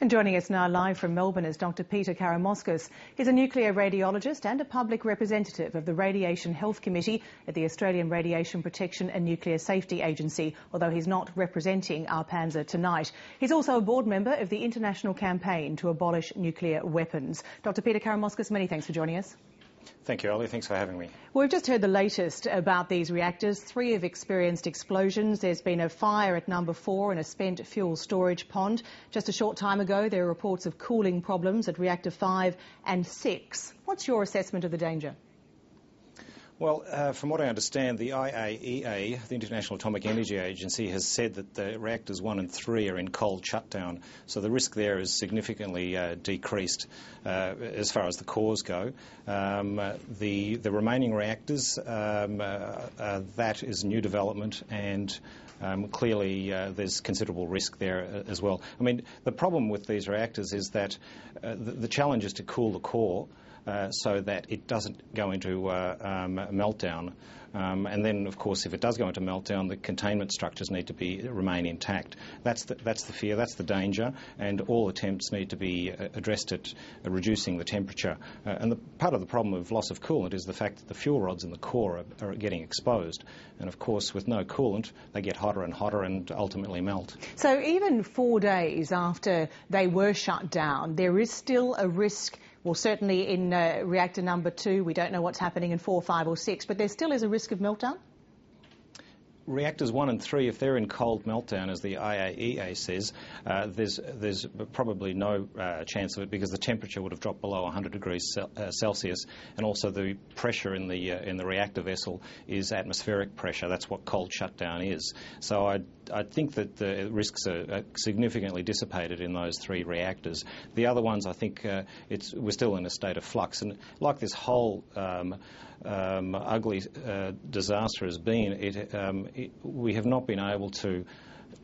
And joining us now live from Melbourne is Dr Peter Karamoskos. He's a nuclear radiologist and a public representative of the Radiation Health Committee at the Australian Radiation Protection and Nuclear Safety Agency, although he's not representing our Panzer tonight. He's also a board member of the international campaign to abolish nuclear weapons. Dr Peter Karamoskos, many thanks for joining us. Thank you, Ollie. Thanks for having me. Well, we've just heard the latest about these reactors. 3 have experienced explosions. There's been a fire at number 4 in a spent fuel storage pond. Just a short time ago, there were reports of cooling problems at reactor 5 and 6. What's your assessment of the danger? Well, from what I understand, the IAEA, the International Atomic Energy Agency, has said that the reactors 1 and 3 are in cold shutdown, so the risk there is significantly decreased as far as the cores go. The remaining reactors, that is new development, and clearly there's considerable risk there as well. I mean, the problem with these reactors is that the challenge is to cool the core so that it doesn't go into meltdown. And then, of course, if it does go into meltdown, the containment structures need to remain intact. That's the fear, that's the danger, and all attempts need to be addressed at reducing the temperature. And part of the problem of loss of coolant is the fact that the fuel rods in the core are getting exposed. And, of course, with no coolant, they get hotter and hotter and ultimately melt. So even 4 days after they were shut down, there is still a risk. Well, certainly in reactor number 2, we don't know what's happening in 4, 5 or 6, but there still is a risk of meltdown? Reactors 1 and 3, if they're in cold meltdown, as the IAEA says, there's probably no chance of it because the temperature would have dropped below 100 degrees Celsius, and also the pressure in the reactor vessel is atmospheric pressure. That's what cold shutdown is. So I think that the risks are significantly dissipated in those 3 reactors. The other ones, I think, we're still in a state of flux, and like this whole ugly disaster has been, we have not been able to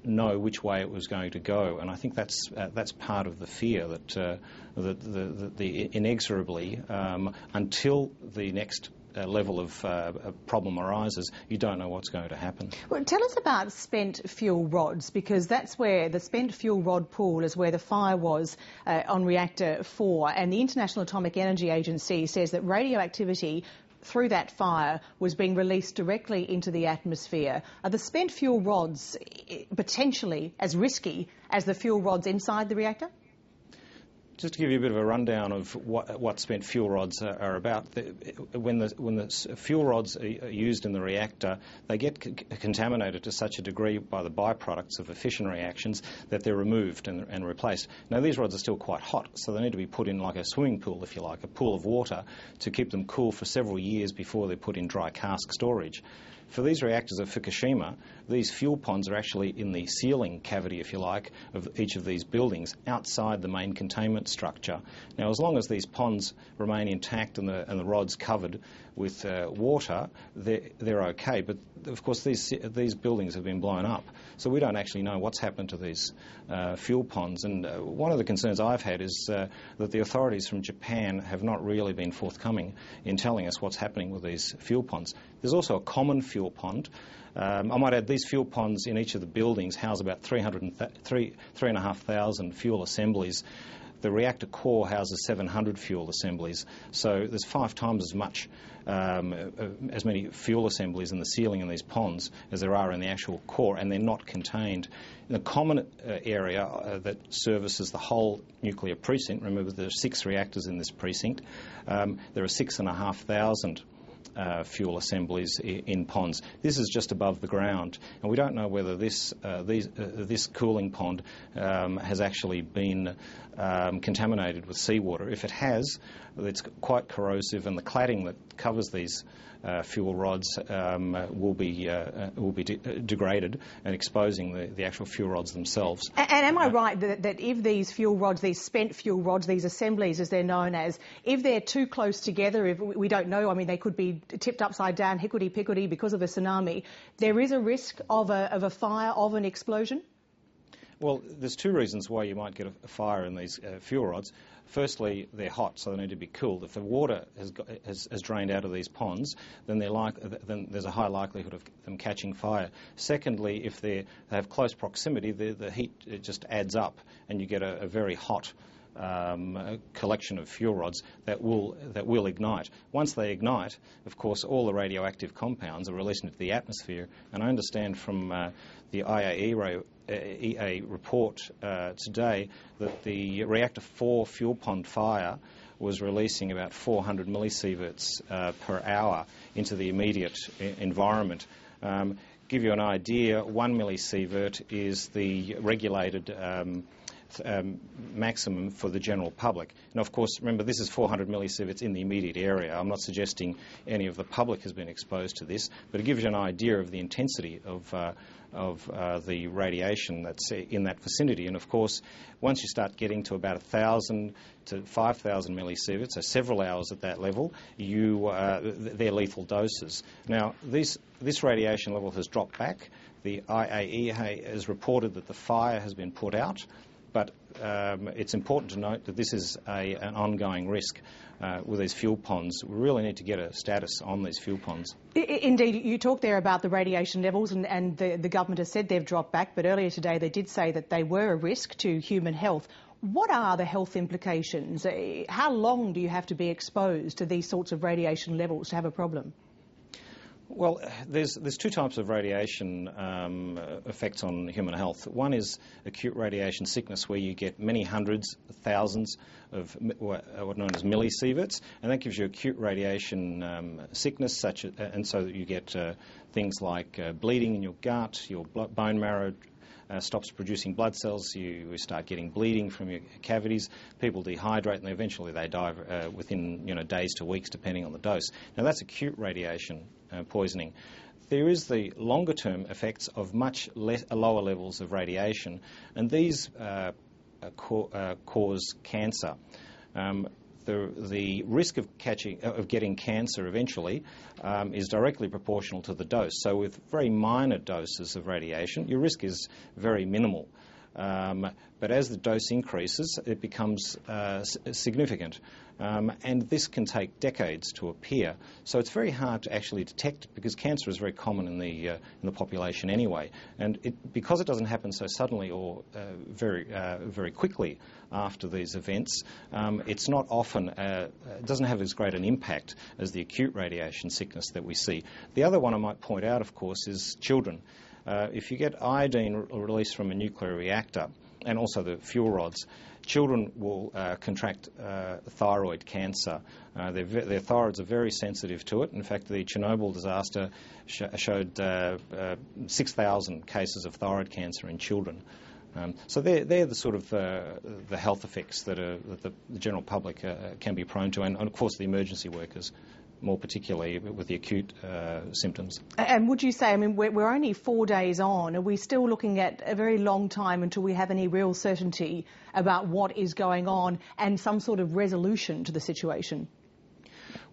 know which way it was going to go, and I think that's part of the fear that inexorably, until the next level of problem arises, you don't know what's going to happen. Well, tell us about spent fuel rods, because that's where the spent fuel rod pool is where the fire was on reactor 4, and the International Atomic Energy Agency says that radioactivity through that fire was being released directly into the atmosphere. Are the spent fuel rods potentially as risky as the fuel rods inside the reactor? Just to give you a bit of a rundown of what spent fuel rods are about, when the fuel rods are used in the reactor, they get contaminated to such a degree by the byproducts of the fission reactions that they're removed and replaced. Now, these rods are still quite hot, so they need to be put in like a swimming pool, if you like, a pool of water, to keep them cool for several years before they're put in dry cask storage. For these reactors at Fukushima, these fuel ponds are actually in the ceiling cavity, if you like, of each of these buildings, outside the main containment structure. Now, as long as these ponds remain intact and the rods covered with water, they're okay. But, of course, these buildings have been blown up, so we don't actually know what's happened to these fuel ponds. And one of the concerns I've had is that the authorities from Japan have not really been forthcoming in telling us what's happening with these fuel ponds. There's also a common fuel pond. I might add, these fuel ponds in each of the buildings house about 3,500 fuel assemblies. The reactor core houses 700 fuel assemblies, so there's 5 times as much, as many fuel assemblies in the ceiling in these ponds as there are in the actual core, and they're not contained. In the common area that services the whole nuclear precinct, remember there are 6 reactors in this precinct, there are 6,500 fuel assemblies in ponds. This is just above the ground, and we don't know whether this cooling pond has actually been contaminated with seawater. If it has, it's quite corrosive, and the cladding that covers these fuel rods will be degraded and exposing the actual fuel rods themselves. And am I right that if these fuel rods, these spent fuel rods, these assemblies as they're known as, if they're too close together, if we don't know, I mean, they could be tipped upside down, hickety-picklety because of a tsunami, there is a risk of a fire, of an explosion? Well, there's two reasons why you might get a fire in these fuel rods. Firstly, they're hot, so they need to be cooled. If the water has drained out of these ponds, then there's a high likelihood of them catching fire. Secondly, if they have close proximity, the heat just adds up, and you get a very hot a collection of fuel rods that will ignite. Once they ignite, of course, all the radioactive compounds are released into the atmosphere. And I understand from the IAEA report today that the reactor 4 fuel pond fire was releasing about 400 millisieverts per hour into the immediate environment. Give you an idea, 1 millisievert is the regulated maximum for the general public. And of course, remember, this is 400 millisieverts in the immediate area. I'm not suggesting any of the public has been exposed to this, but it gives you an idea of the intensity of the radiation that's in that vicinity. And of course, once you start getting to about 1,000 to 5,000 millisieverts, so several hours at that level, they're lethal doses. Now, this radiation level has dropped back. The IAEA has reported that the fire has been put out, but it's important to note that this is an ongoing risk with these fuel ponds. We really need to get a status on these fuel ponds. Indeed, you talked there about the radiation levels, and the government has said they've dropped back, but earlier today they did say that they were a risk to human health. What are the health implications? How long do you have to be exposed to these sorts of radiation levels to have a problem? Well, there's two types of radiation effects on human health. One is acute radiation sickness, where you get many hundreds, thousands of what are known as millisieverts, and that gives you acute radiation sickness, and so you get things like bleeding in your gut, your bone marrow stops producing blood cells, you start getting bleeding from your cavities, people dehydrate, and eventually they die within days to weeks, depending on the dose. Now, that's acute radiation poisoning. There is the longer-term effects of much lower levels of radiation, and these cause cancer. The risk of getting cancer eventually is directly proportional to the dose. So with very minor doses of radiation, your risk is very minimal. But as the dose increases, it becomes significant. And this can take decades to appear. So it's very hard to actually detect, because cancer is very common in the population anyway. And because it doesn't happen so suddenly or very quickly after these events, it's not often, it doesn't have as great an impact as the acute radiation sickness that we see. The other one I might point out, of course, is children. If you get iodine released from a nuclear reactor, and also the fuel rods, children will contract thyroid cancer. Their thyroids are very sensitive to it. In fact, the Chernobyl disaster showed 6,000 cases of thyroid cancer in children. So they're the sort of the health effects that the general public can be prone to, and of course the emergency workers, more particularly with the acute symptoms. And would you say, I mean, we're only 4 days on, are we still looking at a very long time until we have any real certainty about what is going on and some sort of resolution to the situation?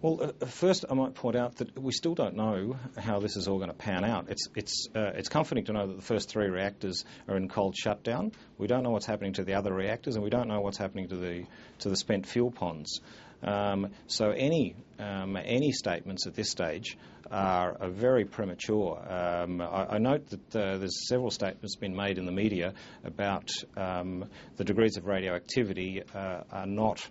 Well, first I might point out that we still don't know how this is all going to pan out. It's comforting to know that the first 3 reactors are in cold shutdown. We don't know what's happening to the other reactors, and we don't know what's happening to the spent fuel ponds. So any statements at this stage are very premature. I note that there's several statements been made in the media about the degrees of radioactivity are not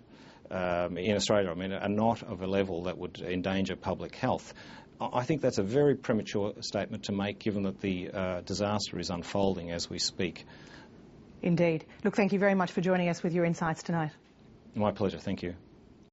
in Australia. I mean, are not of a level that would endanger public health. I think that's a very premature statement to make, given that the disaster is unfolding as we speak. Indeed. Look, thank you very much for joining us with your insights tonight. My pleasure. Thank you.